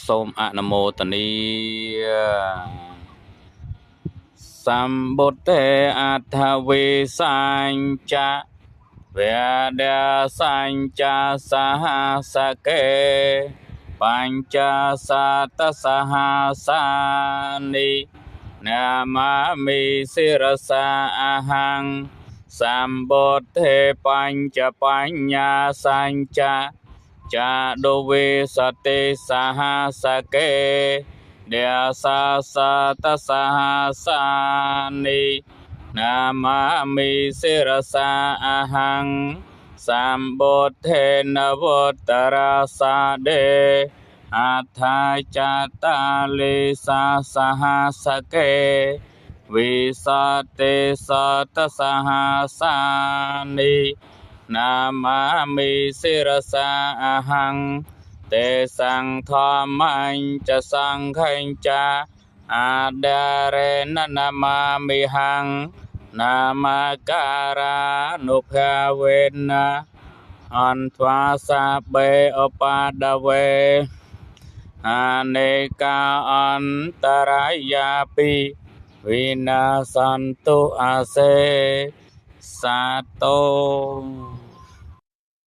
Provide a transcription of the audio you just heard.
សូមអនុមោទនីសម្បុទ្ធេអដ្ឋវិសញ្ចវេដសញ្ចសហសកេបញ្ចសតសហសានិណាមាមិសិរសាអហង្សម្បុទ្ធេបញ្ចបញ្ញសញ្ចចាដវេសតិសហសកេដេសាសតសហសានិណាមាមិសិរសាអហង្សម្បុទ្ធេនវតរាសាដេអថាចតាលិសាសហសកេវិសតិសតសហសានិណាមាមិសិរសាអហង្ទេសង្ឃមញ្ចសង្ឃញ្ចអាដារេនណាមាមិហង្នាមការៈនុភាវេណាអន្វាសាបេឧបដវេអនេកាអន្តរាយាពិវិនាសន្តុអសេសាទោ